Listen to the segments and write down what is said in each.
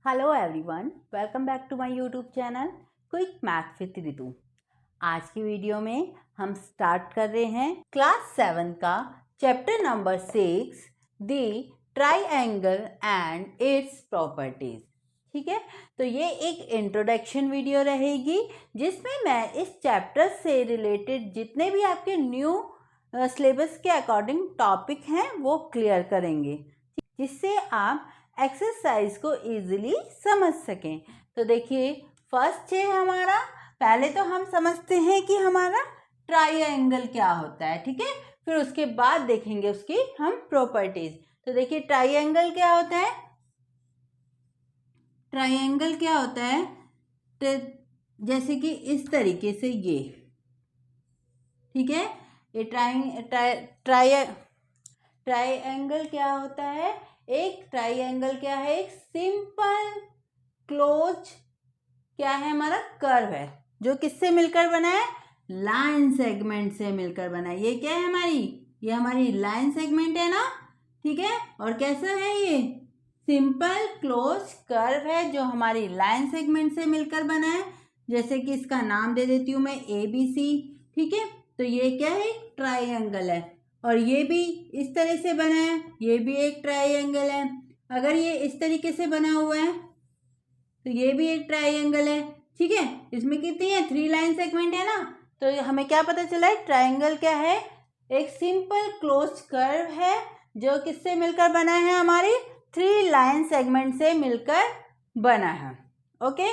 Hello everyone, welcome back to my YouTube channel quick math with Ritu. आज की video में हम स्टार्ट कर रहे हैं क्लास 7 का chapter number 6 the triangle and its properties. ठीक है, तो ये एक इंट्रोडक्शन वीडियो रहेगी जिसमें मैं इस चैप्टर से रिलेटेड जितने भी आपके न्यू सिलेबस के अकॉर्डिंग टॉपिक हैं वो क्लियर करेंगे, जिससे आप एक्सरसाइज को इजीली समझ सकें। तो देखिए, फर्स्ट है हमारा, पहले तो हम समझते हैं कि हमारा ट्राइंगल क्या होता है। ठीक है, फिर उसके बाद देखेंगे उसकी हम प्रॉपर्टीज। तो देखिए, ट्राइंगल क्या होता है। ट्राइंगल क्या होता है, जैसे कि इस तरीके से ये, ठीक है, ये ट्राइंगल क्या होता है। एक ट्राइंगल क्या है, एक सिंपल क्लोज क्या है, हमारा कर्व है जो किससे मिलकर बना है, लाइन सेगमेंट से मिलकर बना है। ये क्या है ये हमारी लाइन सेगमेंट है ना। ठीक है, और कैसा है ये, सिंपल क्लोज कर्व है जो हमारी लाइन सेगमेंट से मिलकर बना है। जैसे कि इसका नाम दे देती हूँ मैं ABC। ठीक है, तो ये क्या है, ट्राइंगल है। और ये भी इस तरह से बना है, ये भी एक ट्राइंगल है। अगर ये इस तरीके से बना हुआ है तो ये भी एक ट्राइंगल है। ठीक है, इसमें कितनी है, 3 लाइन सेगमेंट है ना। तो हमें क्या पता चला है, ट्राइंगल क्या है, एक सिंपल क्लोज कर्व है जो किससे मिलकर बना है, हमारी 3 लाइन सेगमेंट से मिलकर बना है। ओके,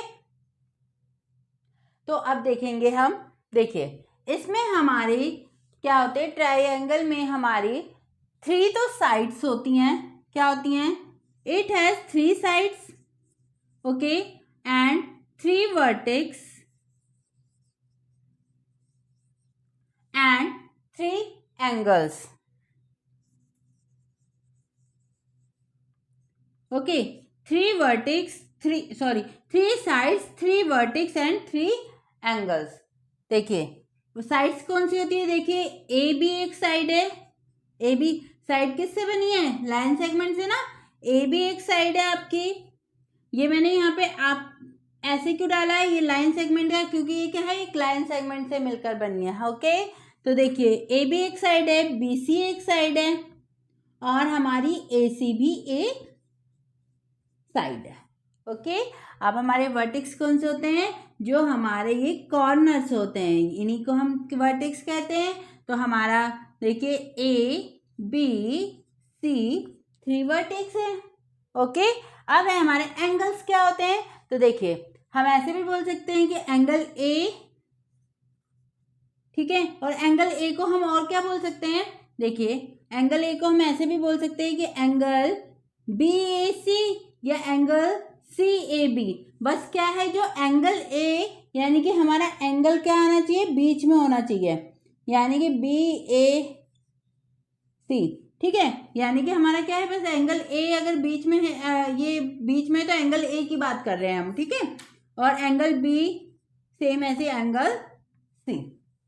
तो अब देखेंगे हम। देखिए, इसमें हमारी क्या होते हैं, ट्राइंगल में हमारी 3 तो साइड्स होती हैं। क्या होती हैं, it has 3 sides, okay, and 3 vertex and 3 angles. Okay, 3 sides, 3 vertex and 3 angles. देखिए, वो साइड्स कौन सी होती है, देखिए ए बी एक साइड है। ए बी साइड किससे बनी है, लाइन सेगमेंट से ना। ए बी एक साइड है आपकी। ये मैंने यहाँ पे आप ऐसे क्यों डाला है, ये लाइन सेगमेंट है क्योंकि ये क्या है, एक लाइन सेगमेंट से मिलकर बनी है। ओके, तो देखिए, ए बी एक साइड है, बी सी एक साइड है और हमारी ए सी भी एक साइड है। ओके, अब हमारे वर्टेक्स कौन से होते हैं, जो हमारे ये कॉर्नर्स होते हैं, इन्हीं को हम वर्टेक्स कहते हैं। तो हमारा देखिए ए बी सी 3 वर्टेक्स है। ओके, अब है हमारे एंगल्स क्या होते हैं। तो देखिए, हम ऐसे भी बोल सकते हैं कि एंगल ए, ठीक है, और एंगल ए को हम और क्या बोल सकते हैं, देखिए एंगल ए को हम ऐसे भी बोल सकते हैं कि एंगल BAC या एंगल CAB। बस क्या है, जो एंगल ए यानी कि हमारा एंगल क्या आना चाहिए, बीच में होना चाहिए, यानी कि BAC। ठीक है, यानी कि हमारा क्या है, बस एंगल ए अगर बीच में है, ये बीच में, तो एंगल ए की बात कर रहे हैं हम। ठीक है, और एंगल बी सेम ऐसे एंगल सी।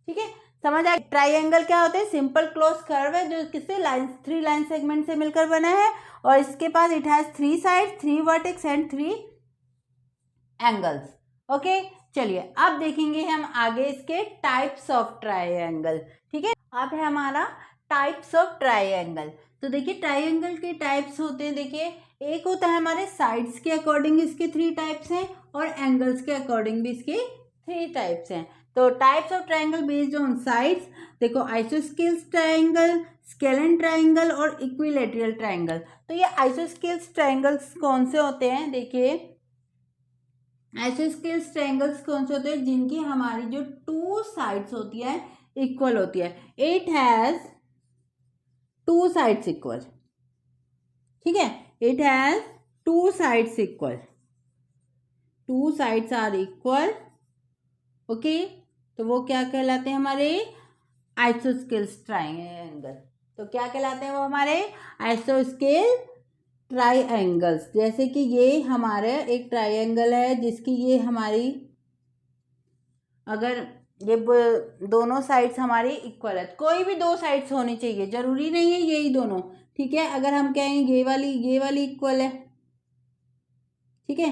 ठीक है, समझ आए। ट्राइंगल क्या होते हैं, सिंपल क्लोज कर्व है जो किससे, लाइन 3 लाइन सेगमेंट से मिलकर बना है और इसके पास it has 3 side, 3 vertex and 3 angles. Okay, चलिए अब देखेंगे हम आगे इसके टाइप्स ऑफ ट्राइंगल। ठीक है, अब है हमारा टाइप्स ऑफ ट्राइंगल। तो देखिए, ट्राइंगल के टाइप्स होते हैं। देखिए, एक होता है हमारे साइड्स के अकॉर्डिंग इसके 3 टाइप्स हैं और एंगल्स के अकॉर्डिंग भी इसके 3 टाइप्स हैं। तो types of triangle based on sides, देखो आइसोस्केल्स ट्राइंगल, स्केलेन ट्राइंगल और इक्विलैटरल ट्राइंगल। तो ये आइसोस्केल्स ट्राइंगल्स कौन से होते हैं, देखिए आइसोस्केल्स ट्राइंगल्स कौन से होते हैं, जिनकी हमारी जो 2 साइड्स होती है इक्वल होती है। It has 2 sides equal. ठीक है, it has 2 sides equal, 2 sides are equal. Okay, तो वो क्या कहलाते हैं, हमारे आइसोस्केल्स ट्राइंगल। तो क्या कहलाते हैं वो, हमारे आइसोस्केल ट्राइंगल्स। जैसे कि ये हमारे एक ट्राइंगल है जिसकी ये हमारी, अगर ये दोनों साइड्स हमारी इक्वल है, कोई भी 2 साइड्स होनी चाहिए, जरूरी नहीं है यही दोनों। ठीक है, अगर हम कहें ये वाली इक्वल है, ठीक है,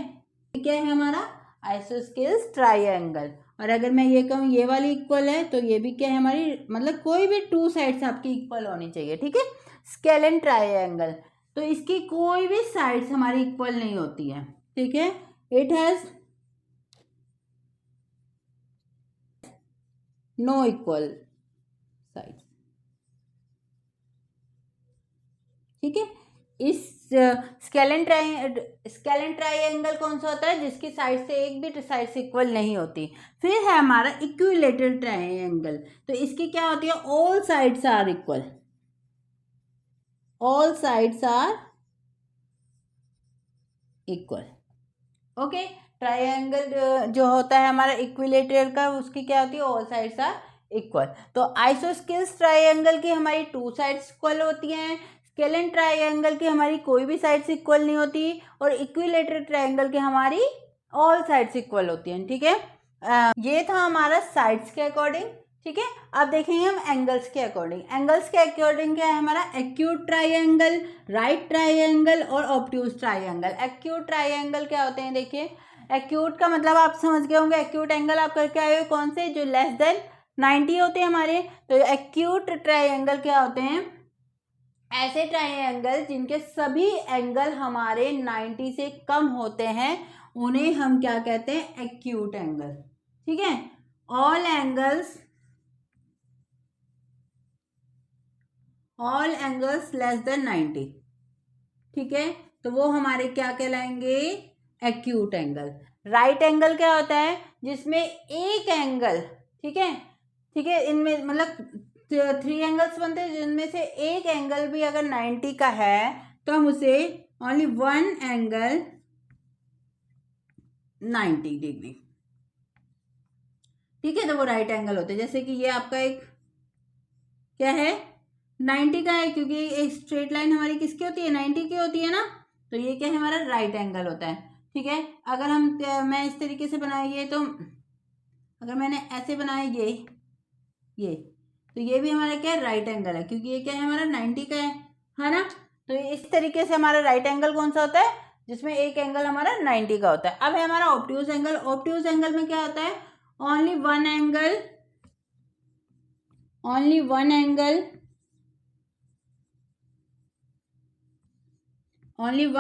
ये क्या है हमारा आइसोस्केल्स ट्राइंगल। और अगर मैं ये कहूँ ये वाली इक्वल है तो ये भी क्या है हमारी, मतलब कोई भी टू साइड्स आपकी इक्वल होनी चाहिए। ठीक है, स्केलेन ट्राइंगल, तो इसकी कोई भी साइड्स हमारी इक्वल नहीं होती है। ठीक है, it has no equal sides. ठीक है, इस स्केलेन ट्राइंगल कौन सा होता है, जिसकी साइड से एक भी साइड से इक्वल नहीं होती। फिर है हमारा इक्विलेटरल ट्राइंगल, तो इसकी क्या होती है, all sides are equal, all sides are equal. Okay, triangle जो होता है हमारा इक्विलेटरल का, उसकी क्या होती है, ऑल साइड्स आर इक्वल। तो आइसोस्केल्स ट्राइंगल की हमारी टू साइड्स इक्वल होती हैं, स्केलेन ट्राइंगल की हमारी कोई भी साइड्स इक्वल नहीं होती, और इक्विलेटरल ट्राइंगल की हमारी ऑल साइड्स इक्वल होती हैं। ठीक है, ये था हमारा साइड्स के अकॉर्डिंग। ठीक है, अब देखेंगे हम एंगल्स के अकॉर्डिंग। एंगल्स के अकॉर्डिंग क्या है हमारा, एक्यूट ट्राइंगल, राइट ट्राइंगल और ऑब्ट्यूज ट्राइंगल। एक्यूट ट्राइंगल क्या होते हैं, देखिए एक्यूट का मतलब आप समझ गए होंगे, एक्यूट एंगल आप करके आए हो कौन से, जो लेस देन 90 होते हैं हमारे। तो एक्यूट ट्राइंगल क्या होते हैं, ऐसे ट्राइंगल जिनके सभी एंगल हमारे 90 से कम होते हैं, उन्हें हम क्या कहते हैं, एक्यूट एंगल। ठीक है, ऑल एंगल्स लेस देन 90। ठीक है, तो वो हमारे क्या कहलाएंगे, एक्यूट एंगल। राइट एंगल क्या होता है, जिसमें एक एंगल, ठीक है, इनमें मतलब 3 एंगल्स बनते हैं, जिनमें से एक एंगल भी अगर 90 का है तो हम उसे ओनली 1 एंगल 90 डिग्री, ठीक है, तो वो राइट एंगल होते हैं। जैसे कि ये आपका एक क्या है, 90 का है, क्योंकि एक स्ट्रेट लाइन हमारी किसकी होती है, 90 की होती है ना, तो ये क्या है हमारा राइट एंगल होता है। ठीक है, अगर मैं इस तरीके से बनाइए, तो अगर मैंने ऐसे बनाया ये तो ये भी हमारा क्या है, राइट एंगल है, क्योंकि ये क्या है हमारा 90 का है ना। तो इस तरीके से हमारा राइट एंगल कौन सा होता है, जिसमें एक एंगल हमारा 90 का होता है। अब है हमारा ऑब्ट्यूज एंगल। ऑब्ट्यूज एंगल में क्या होता है, only one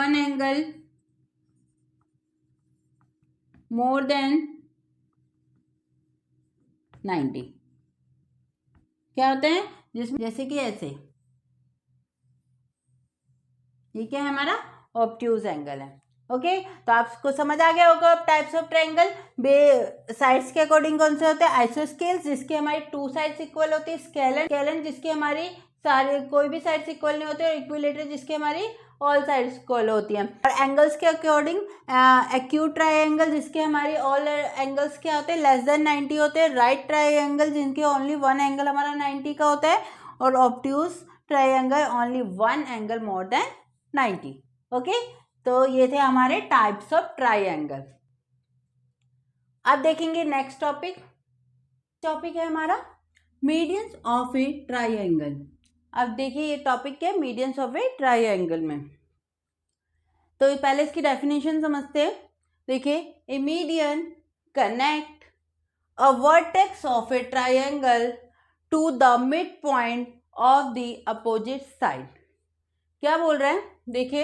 angle more than 90 क्या होता है, जिसमें जैसे कि ऐसे, ये क्या है हमारा ऑब्ट्यूज एंगल है। ओके, तो आपको समझ आ गया होगा टाइप्स ऑफ ट्रायंगल। साइड्स के अकॉर्डिंग कौन से होते हैं, आइसोस्केल्स जिसके हमारी टू साइड्स इक्वल होती है, स्केलेन जिसकी हमारी सारे कोई भी साइड्स इक्वल नहीं होते, और इक्विलेटरल जिसकी हमारी ऑल साइड्स इक्वल होती हैं। और एंगल्स के अकॉर्डिंग एक्यूट ट्रायंगल जिसके हमारी ऑल एंगल्स क्या होते हैं, लेस देन 90 होते हैं। राइट ट्रायंगल जिनके ओनली 1 एंगल हमारा 90 का होता है, और obtuse triangle only 1 angle more than 90। Okay, तो ये थे हमारे टाइप्स ऑफ ट्रायंगल। अब देखेंगे नेक्स्ट टॉपिक है हमारा मीडियंस ऑफ ए ट्रायंगल। अब देखिए ये टॉपिक क्या है, मीडियंस ऑफ ए ट्रायंगल में। तो पहले इसकी डेफिनेशन समझते हैं। देखिए, a median connect a vertex of a triangle to the mid point of the opposite side. क्या बोल रहे हैं, देखिए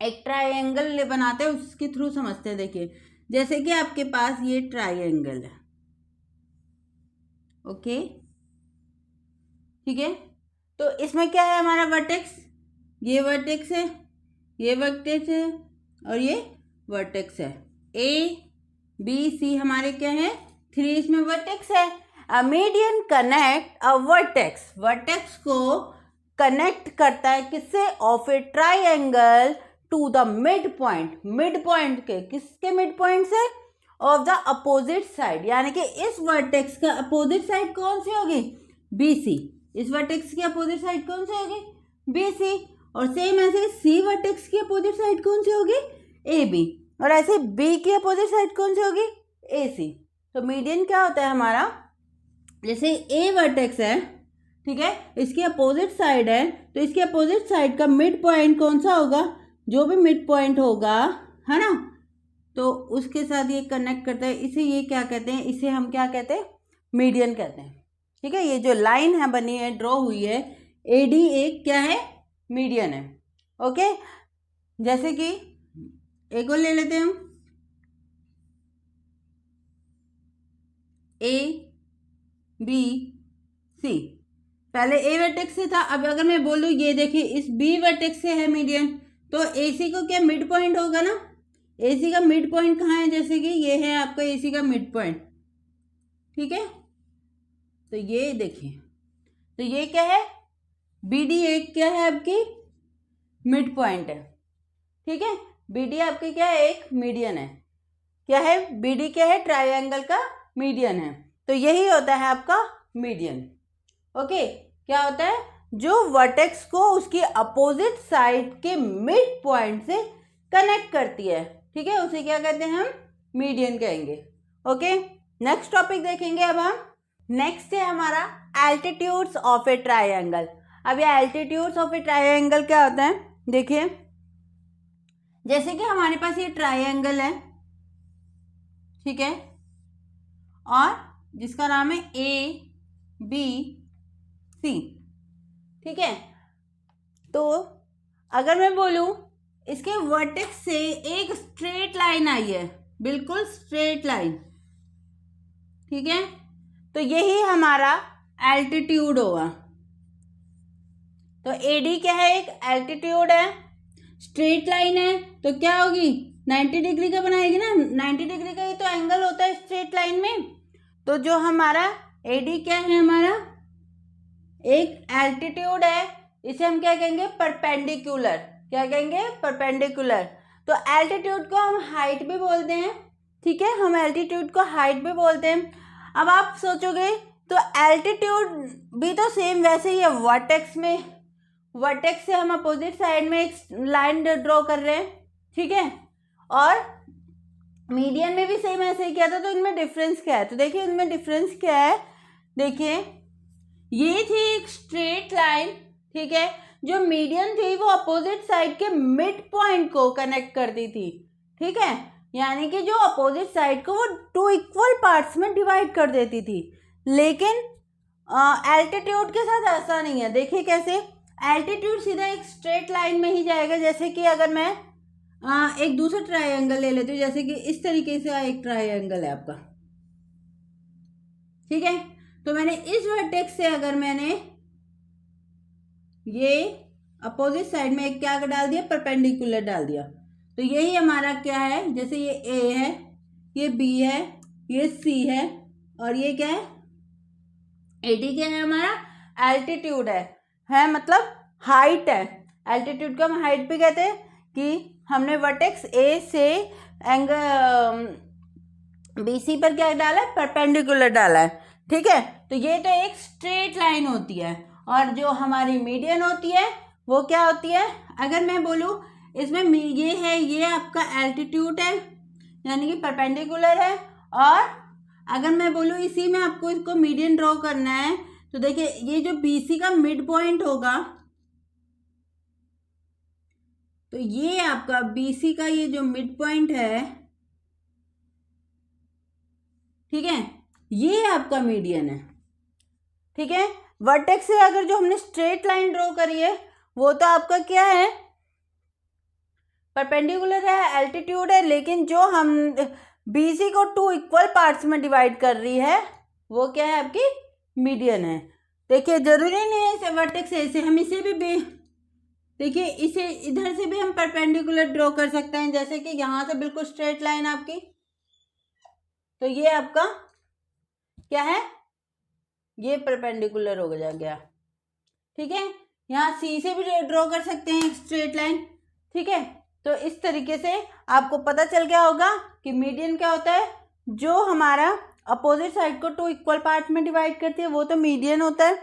एक ट्रायंगल बनाते हैं, उसके थ्रू समझते हैं। देखिए, जैसे कि आपके पास ये ट्रायंगल है, ओके, ठीक है, तो इसमें क्या है हमारा वर्टेक्स, ये वर्टेक्स है, ये वर्टेक्स है, और ये वर्टेक्स है। ए बी सी हमारे क्या है, 3 इसमें वर्टेक्स है। A median connect a vertex को कनेक्ट करता है किससे, of a triangle to the mid point के, किसके मिड पॉइंट से, ऑफ द अपोजिट साइड, यानी कि इस वर्टेक्स का अपोजिट साइड कौन सी होगी, BC। इस वर्टेक्स की अपोजिट साइड कौन सी होगी, BC। और सेम ऐसे सी वर्टेक्स की अपोजिट साइड कौन सी होगी, AB। और ऐसे B की अपोजिट साइड कौन सी होगी, AC। तो मीडियन क्या होता है हमारा, जैसे A वर्टेक्स है, ठीक है, इसकी अपोजिट साइड है, तो इसके अपोजिट साइड का मिड पॉइंट कौन सा होगा, जो भी मिड पॉइंट होगा है ना, तो उसके साथ ये कनेक्ट करता है, इसे ये क्या कहते हैं, इसे हम क्या कहते हैं, मीडियन कहते हैं। ठीक है, ये जो लाइन है बनी है, ड्रॉ हुई है, AD एक क्या है, मीडियन है। ओके, जैसे कि एक और ले लेते हैं हम, ABC, पहले A वर्टेक्स से था, अब अगर मैं बोलूँ ये देखिए इस B वर्टेक्स से है मीडियन, तो AC को क्या मिड पॉइंट होगा ना, AC का मिड पॉइंट कहाँ है, जैसे कि ये है आपका AC का मिड पॉइंट। ठीक है, तो ये देखिए, तो ये क्या है, BD एक क्या है आपकी मिड पॉइंट है। ठीक है, BD आपकी क्या है, एक मीडियन है। क्या है, BD क्या है, ट्राइंगल का मीडियन है। तो यही होता है आपका मीडियन। ओके, क्या होता है, जो वर्टेक्स को उसकी अपोजिट साइड के मिड पॉइंट से कनेक्ट करती है। ठीक है, उसे क्या कहते हैं, हम मीडियन कहेंगे। ओके, नेक्स्ट टॉपिक देखेंगे अब हम। नेक्स्ट है हमारा एल्टीट्यूड्स ऑफ ए ट्राइंगल। अब ये एल्टीट्यूड्स ऑफ ए ट्राइंगल क्या होता है, देखिए जैसे कि हमारे पास ये ट्राइंगल है, ठीक है, और जिसका नाम है ABC। ठीक है, तो अगर मैं बोलूं इसके वर्टेक्स से एक स्ट्रेट लाइन आई है, बिल्कुल स्ट्रेट लाइन। ठीक है, तो यही हमारा एल्टीट्यूड होगा। तो AD क्या है, एक एल्टीट्यूड है, स्ट्रेट लाइन है, तो क्या होगी, 90 डिग्री का बनाएगी ना, 90 डिग्री का ही तो एंगल होता है स्ट्रेट लाइन में। तो जो हमारा AD क्या है, हमारा एक एल्टीट्यूड है, इसे हम क्या कहेंगे, परपेंडिकुलर। क्या कहेंगे, परपेंडिकुलर। तो एल्टीट्यूड को हम हाइट भी बोलते हैं। ठीक है, हम एल्टीट्यूड को हाइट भी बोलते हैं। अब आप सोचोगे तो एल्टीट्यूड भी तो सेम वैसे ही है, वर्टेक्स में, वर्टेक्स से हम अपोजिट साइड में एक लाइन ड्रॉ कर रहे हैं। ठीक है, और मीडियन में भी सेम ऐसे ही किया था। तो इनमें डिफरेंस क्या है, तो देखिए इनमें डिफरेंस क्या है, देखिए ये थी एक स्ट्रेट लाइन, ठीक है, जो मीडियन थी वो अपोजिट साइड के मिड पॉइंट को कनेक्ट करती थी। ठीक है, यानी कि जो अपोजिट साइड को वो 2 इक्वल पार्ट्स में डिवाइड कर देती थी। लेकिन एल्टीट्यूड के साथ ऐसा नहीं है। देखिए कैसे, एल्टीट्यूड सीधा एक स्ट्रेट लाइन में ही जाएगा। जैसे कि अगर मैं एक दूसरा ट्राइंगल ले लेती हूँ, जैसे कि इस तरीके से एक ट्राइंगल है आपका। ठीक है, तो मैंने इस वर्टेक्स से अगर मैंने ये अपोजिट साइड में एक क्या डाल दिया, परपेंडिकुलर डाल दिया, तो यही हमारा क्या है, जैसे ये A है, ये B है, ये C है, और ये क्या है, AD क्या है, हमारा एल्टीट्यूड है मतलब हाइट है। एल्टीट्यूड को हम हाइट भी कहते हैं कि हमने वर्टेक्स A से एंगल BC पर क्या डाला है, परपेंडिकुलर डाला है। ठीक है, तो ये तो एक स्ट्रेट लाइन होती है, और जो हमारी मीडियन होती है वो क्या होती है, अगर मैं बोलूँ इसमें ये है, ये आपका एल्टीट्यूड है यानी कि परपेंडिकुलर है, और अगर मैं बोलूँ इसी में आपको इसको मीडियन ड्रॉ करना है, तो देखिए ये जो BC का मिड पॉइंट होगा, तो ये आपका BC का ये जो मिड पॉइंट है, ठीक है, ये आपका मीडियन है। ठीक है, वर्टेक्स से अगर जो हमने स्ट्रेट लाइन ड्रॉ करी है वो तो आपका क्या है, परपेंडिकुलर है, एल्टीट्यूड है, लेकिन जो हम BC को 2 इक्वल पार्ट्स में डिवाइड कर रही है वो क्या है, आपकी मीडियन है। देखिए जरूरी नहीं है इसे वर्टेक्स ऐसे, हम इसे भी देखिए इसे इधर से भी हम परपेंडिकुलर ड्रॉ कर सकते हैं, जैसे कि यहाँ से बिल्कुल स्ट्रेट लाइन आपकी, तो ये आपका क्या है, ये परपेंडिकुलर हो गया। ठीक है, यहाँ C से भी ड्रॉ कर सकते हैं स्ट्रेट लाइन। ठीक है, तो इस तरीके से आपको पता चल गया होगा कि मीडियन क्या होता है, जो हमारा अपोजिट साइड को 2 इक्वल पार्ट में डिवाइड करती है वो तो मीडियन होता है।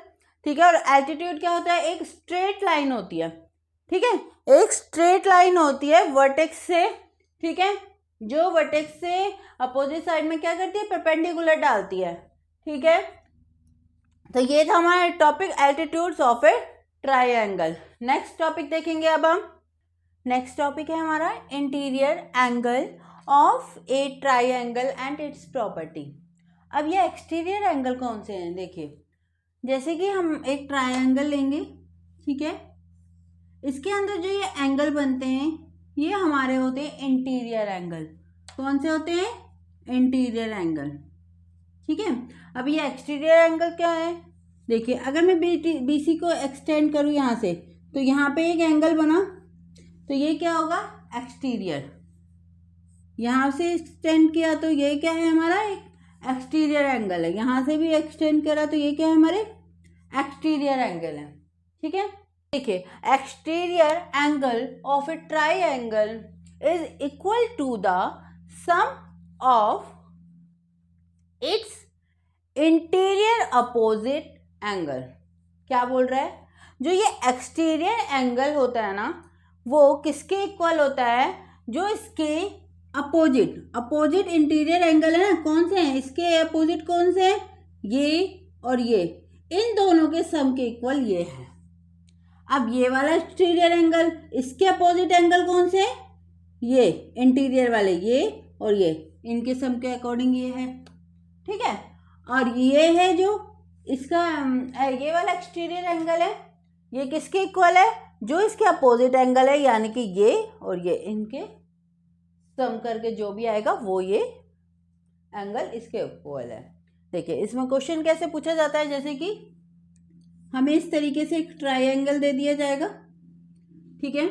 ठीक है, और एल्टीट्यूड क्या होता है, एक स्ट्रेट लाइन होती है। ठीक है, एक स्ट्रेट लाइन होती है वर्टेक्स से, ठीक है, जो वर्टेक्स से अपोजिट साइड में क्या करती है, परपेंडिकुलर डालती है। ठीक है, तो ये था हमारा topic altitudes of a triangle. Next topic देखेंगे अब हम, नेक्स्ट टॉपिक है हमारा interior angle of a triangle and it's property. अब ये एक्सटीरियर एंगल कौन से हैं, देखिए जैसे कि हम एक ट्राइंगल लेंगे, ठीक है, इसके अंदर जो ये एंगल बनते हैं ये हमारे होते हैं इंटीरियर एंगल। कौन से होते हैं, इंटीरियर एंगल, ठीक है। अब ये एक्सटीरियर एंगल क्या है, देखिए अगर मैं BC को एक्सटेंड करूँ यहाँ से, तो यहाँ पे एक एंगल बना, तो ये क्या होगा, एक्सटीरियर। यहाँ से एक्सटेंड किया तो ये क्या है, हमारा एक एक्सटीरियर एंगल है। यहाँ से भी एक्सटेंड करा तो ये क्या है, हमारे एक्सटीरियर एंगल है, ठीक है। देखिए exterior angle of a triangle is equal to the sum of its interior opposite angle. क्या बोल रहा है, जो ये एक्सटीरियर एंगल होता है ना, वो किसके इक्वल होता है, जो इसके अपोजिट इंटीरियर एंगल है ना, कौन से हैं, इसके अपोजिट कौन से हैं, ये और ये, इन दोनों के सम के इक्वल ये है। अब ये वाला एक्सटीरियर एंगल, इसके अपोजिट एंगल कौन से है, ये इंटीरियर वाले, ये और ये, इनके सम के अकॉर्डिंग ये है, ठीक है। और ये है जो इसका ये वाला एक्सटीरियर एंगल है, ये किसके इक्वल है, जो इसके अपोजिट एंगल है, यानी कि ये और ये, इनके सम करके जो भी आएगा वो ये एंगल इसके इक्वल है। देखिए इसमें क्वेश्चन कैसे पूछा जाता है, जैसे कि हमें इस तरीके से एक ट्राइंगल दे दिया जाएगा, ठीक है,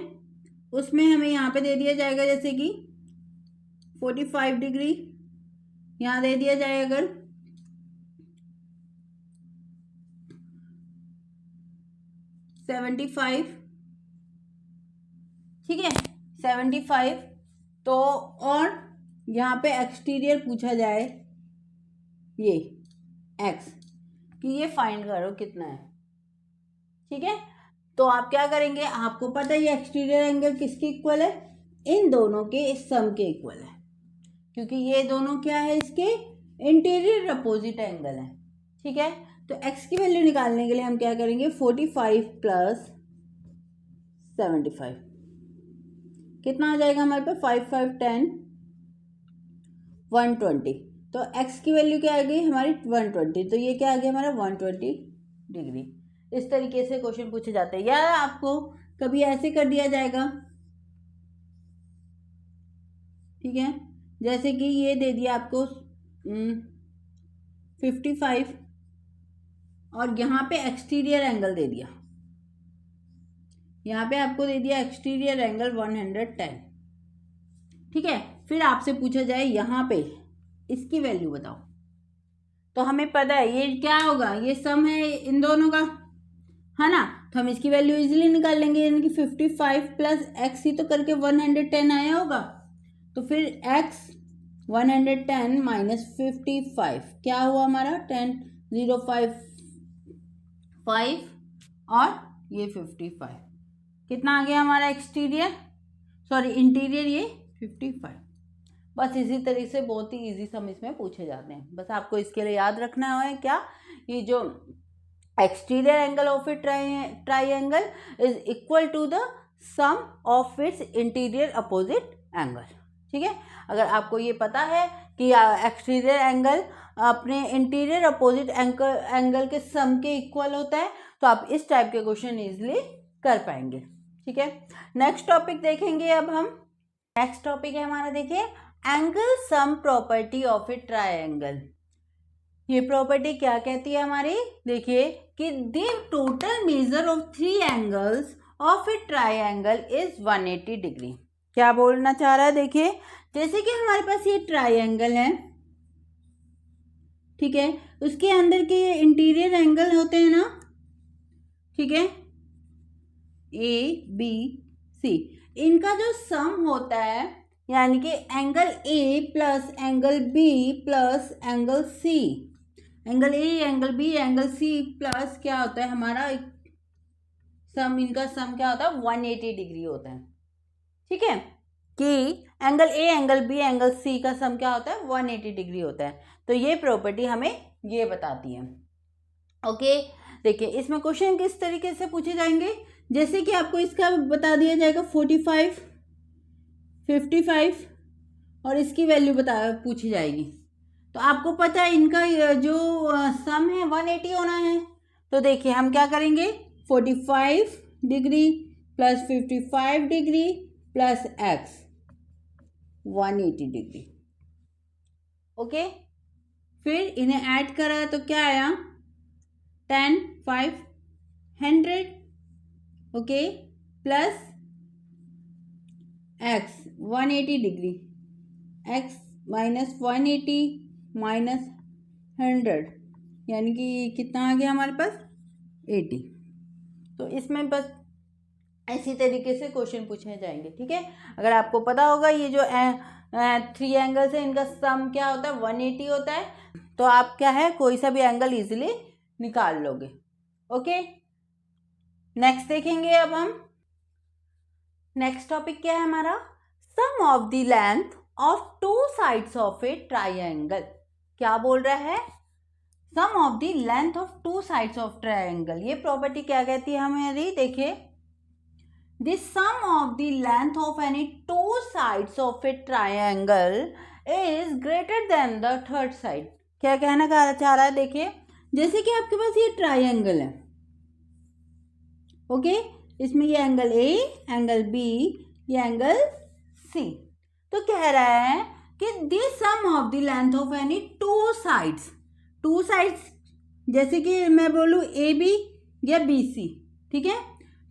उसमें हमें यहाँ पे दे दिया जाएगा जैसे कि 45 डिग्री, यहाँ दे दिया जाए अगर 75, ठीक है 75, तो और यहाँ पे एक्सटीरियर पूछा जाए ये x, कि ये फाइंड करो कितना है, ठीक है। तो आप क्या करेंगे, आपको पता है ये एक्सटीरियर एंगल किसके इक्वल है, इन दोनों के सम के इक्वल है, क्योंकि ये दोनों क्या है, इसके इंटीरियर अपोजिट एंगल है, ठीक है। तो x की वैल्यू निकालने के लिए हम क्या करेंगे, 45 प्लस 75 कितना आ जाएगा हमारे पे, 5 5 10 120, तो x की वैल्यू क्या आ गई हमारी 120, तो ये क्या आ गया हमारा 120 डिग्री। इस तरीके से क्वेश्चन पूछे जाते हैं, या आपको कभी ऐसे कर दिया जाएगा, ठीक है, जैसे कि ये दे दिया आपको 55 और यहाँ पे एक्सटीरियर एंगल दे दिया, यहाँ पे आपको दे दिया एक्सटीरियर एंगल 110, ठीक है। फिर आपसे पूछा जाए यहाँ पे इसकी वैल्यू बताओ, तो हमें पता है ये क्या होगा, ये सम है इन दोनों का, है ना, तो हम इसकी वैल्यू इजीली निकाल लेंगे, यानी कि 55 प्लस एक्स ही तो करके 110 आया होगा, तो फिर x 110 माइनस 55 क्या हुआ हमारा 10 0 5 5 और ये 55 कितना आ गया हमारा एक्सटीरियर, सॉरी इंटीरियर, ये 55। बस इसी तरीके से बहुत ही इजी सम इसमें पूछे जाते हैं। बस आपको इसके लिए याद रखना है क्या, ये जो exterior angle of a triangle is equal to the sum of its interior opposite angle, ठीक है। अगर आपको ये पता है कि एक्सटीरियर एंगल अपने इंटीरियर अपोजिट एंगल के सम के इक्वल होता है, तो आप इस टाइप के क्वेश्चन इजीली कर पाएंगे, ठीक है। नेक्स्ट टॉपिक देखेंगे अब हम, नेक्स्ट टॉपिक है हमारा, देखिए angle sum property of a triangle. ये प्रॉपर्टी क्या कहती है हमारी, देखिए कि the total measure of 3 angles of a triangle is 180 degree. क्या बोलना चाह रहा है, देखिए जैसे कि हमारे पास ये ट्राइंगल है, ठीक है, उसके अंदर के ये इंटीरियर एंगल होते हैं ना, ठीक है, ABC, इनका जो सम होता है, यानी कि angle A plus angle B plus angle C, angle A angle B angle C plus क्या होता है हमारा सम, इनका सम क्या होता है 180 डिग्री होता है, ठीक है, कि angle A angle B angle C का सम क्या होता है 180 डिग्री होता है। तो ये प्रॉपर्टी हमें ये बताती है, ओके। देखिए इसमें क्वेश्चन किस तरीके से पूछे जाएंगे, जैसे कि आपको इसका बता दिया जाएगा 45, 55 और इसकी वैल्यू पूछी जाएगी। तो आपको पता है इनका जो सम है 180 होना है। तो देखिए हम क्या करेंगे, 45 degree plus 55 degree plus x 180 degree. Okay, फिर इन्हें ऐड करा तो क्या आया 10, 5, 100। Okay, plus x 180 degree, x minus 180 minus 100 यानी कि कितना आ गया हमारे पास 80। तो इसमें बस ऐसी तरीके से क्वेश्चन पूछे जाएंगे। ठीक है, अगर आपको पता होगा ये जो 3 एंगल्स है इनका सम क्या होता है 180 होता है, तो आप क्या है कोई सा भी एंगल इजीली निकाल लोगे। ओके, नेक्स्ट देखेंगे अब हम। नेक्स्ट टॉपिक क्या है हमारा, sum of the length of 2 sides of a triangle. क्या बोल रहा है, sum of the length of 2 sides of triangle. ये प्रॉपर्टी क्या कहती है हमारी, देखिए the sum of the length of any 2 sides of a triangle is greater than the third side। क्या कहना चाह रहा है, देखिए जैसे कि आपके पास ये ट्राइंगल है, ओके, इसमें ये एंगल ए, एंगल बी, ये एंगल सी। तो कह रहा है कि the sum of the length of any 2 sides, 2 sides जैसे कि मैं बोलूँ ए बी या बी सी, ठीक है,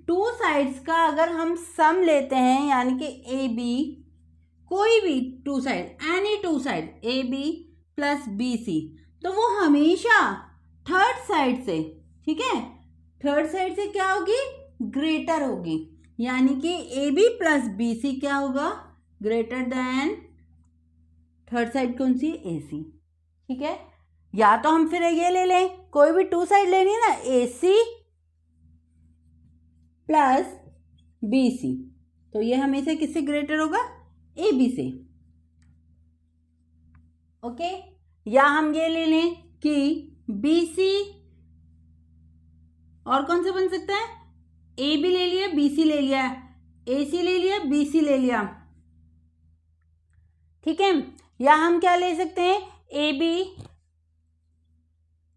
2 साइड्स का अगर हम सम लेते हैं यानी कि ए बी, कोई भी 2 side, any 2 side A B plus B C, तो वो हमेशा थर्ड साइड से, ठीक है, थर्ड साइड से क्या होगी ग्रेटर होगी, यानी कि A B plus B C क्या होगा ग्रेटर देन थर्ड साइड कौन सी ए सी। ठीक है, या तो हम फिर ये ले लें, कोई भी 2 साइड लेनी है ना, ए सी प्लस बी सी, तो ये हमेशा किससे ग्रेटर होगा ए बी से। ओके, या हम ये ले लें कि बी सी और कौन सा बन सकता है, ए बी ले लिया, बी सी ले लिया, ए सी ले लिया, बी सी ले लिया। ठीक है, या हम क्या ले सकते हैं ए बी,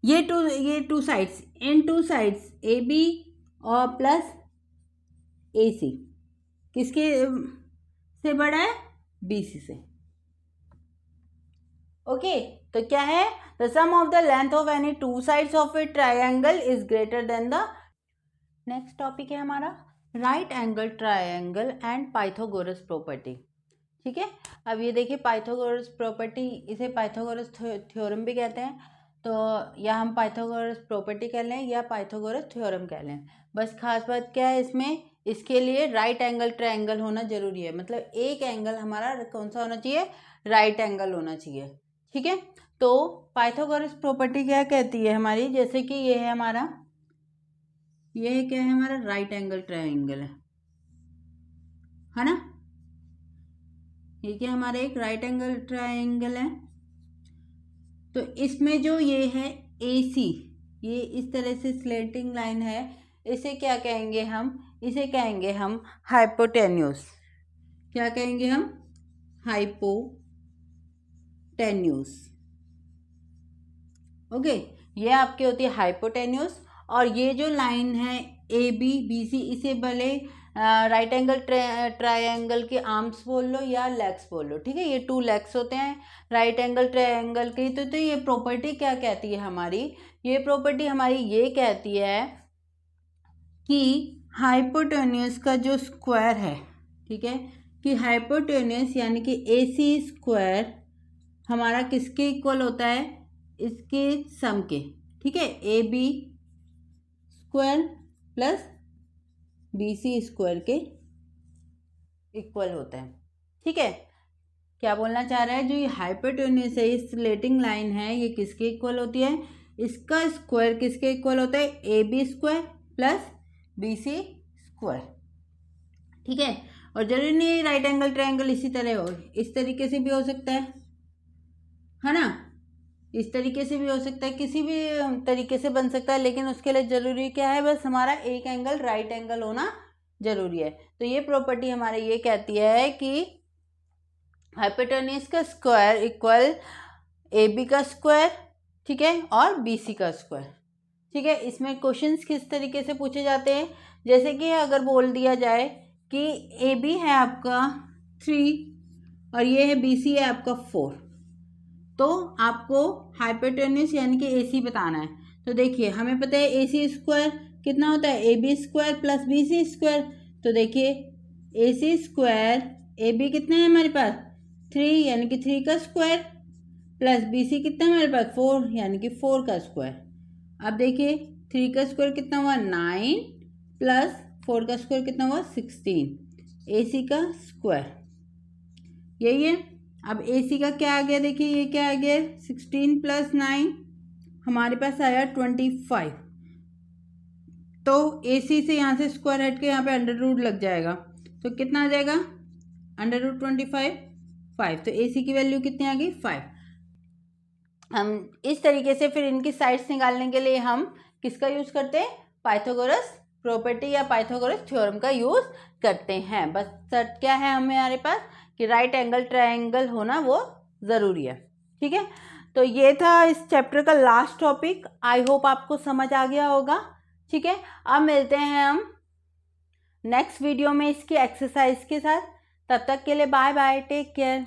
ये टू साइड्स, इन 2 साइड्स ए बी और प्लस ए सी किसके से बड़ा है बी सी से। ओके, तो क्या है, the sum of the length of any 2 sides of a triangle is greater than the. Next topic है हमारा right angle triangle and Pythagoras property. ठीक है, अब ये देखिए पाइथागोरस प्रॉपर्टी, इसे पाइथागोरस थ्योरम भी कहते हैं, तो या हम पाइथागोरस प्रॉपर्टी कह लें या पाइथागोरस थ्योरम कह लें। बस खास बात क्या है इसमें, इसके लिए राइट एंगल ट्रायंगल होना जरूरी है, मतलब एक एंगल हमारा कौन सा होना चाहिए राइट एंगल होना चाहिए। ठीक है, तो पाइथागोरस प्रॉपर्टी क्या कहती है हमारी, जैसे कि ये है हमारा, ये क्या है हमारा राइट एंगल ट्रायंगल है ना, ये क्या हमारा एक राइट एंगल ट्रायंगल है। तो इसमें जो ये है ए सी, ये इस तरह से स्लेंटिंग लाइन है, इसे क्या कहेंगे हम, इसे कहेंगे हम हाइपोटेन्यूस। क्या कहेंगे हम, हाइपोटेन्यूस। ओके, ये आपकी होती है हाइपोटेन्यूस। और ये जो लाइन है ए बी बी सी, इसे भले राइट एंगल ट्रायंगल के आर्म्स बोल लो या लेग्स बोल लो। ठीक है, ये 2 लेग्स होते हैं राइट एंगल ट्रायंगल के। तो ये प्रॉपर्टी क्या कहती है हमारी, ये प्रॉपर्टी हमारी ये कहती है कि हाइपोटेन्यूस का जो स्क्वायर है, ठीक है, कि हाइपोटेन्यूस यानी कि ए सी स्क्वायर हमारा किसके इक्वल होता है, इसके सम के। ठीक है, A B square plus B C square के इक्वल होता है। ठीक है, क्या बोलना चाह रहा है, जो ये हाइपोटेन्यूस है, ये स्लेटिंग लाइन है, ये किसके इक्वल होती है, इसका स्क्वायर किसके इक्वल होता है A B square plus B C square. ठीक है, और जरूरी नहीं राइट एंगल ट्रायंगल इसी तरह हो, इस तरीके से भी हो सकता है ना। इस तरीके से भी हो सकता है, किसी भी तरीके से बन सकता है, लेकिन उसके लिए ज़रूरी क्या है, बस हमारा एक एंगल राइट एंगल होना ज़रूरी है। तो ये प्रॉपर्टी हमारे ये कहती है कि हाइपोटेन्यूज का स्क्वायर इक्वल ए बी का स्क्वायर, ठीक है, और बी सी का स्क्वायर, ठीक है। इसमें क्वेश्चंस किस तरीके से पूछे जाते हैं, जैसे कि अगर बोल दिया जाए कि ए बी है आपका 3 और ये है बी सी है आपका 4, तो आपको हाइपोटेन्यूज यानी कि ए सी बताना है। तो देखिए हमें पता है ए सी स्क्वायर कितना होता है, A B square plus B C square. तो देखिए ए सी स्क्वायर, ए बी कितने हैं हमारे पास 3 यानी कि 3 का स्क्वायर, प्लस बी सी कितना है हमारे पास 4 यानी कि 4 का स्क्वायर। अब देखिए 3 का स्क्वायर कितना हुआ 9 प्लस 4 का स्क्वायर कितना हुआ 16, ए सी का स्क्वायर यही है। अब ए सी का क्या आ गया, देखिए ये क्या आ गया 16 प्लस 9 हमारे पास आया 25। तो ए सी से यहाँ से स्क्वायर हट के यहाँ पे अंडर रूट लग जाएगा, तो कितना आ जाएगा अंडर रूट 25 5। तो ए सी की वैल्यू कितनी आ गई 5। हम इस तरीके से फिर इनकी साइड्स निकालने के लिए हम किसका यूज़ करते हैं, पाइथागोरस प्रॉपर्टी या पाइथागोरस थ्योरम का यूज़ करते हैं। बस शर्त क्या है हमारे पास कि राइट एंगल ट्रायंगल होना वो ज़रूरी है, ठीक है। तो ये था इस चैप्टर का लास्ट टॉपिक। आई होप आपको समझ आ गया होगा, ठीक है। अब मिलते हैं हम नेक्स्ट वीडियो में इसकी एक्सरसाइज के साथ। तब तक के लिए बाय बाय, टेक केयर।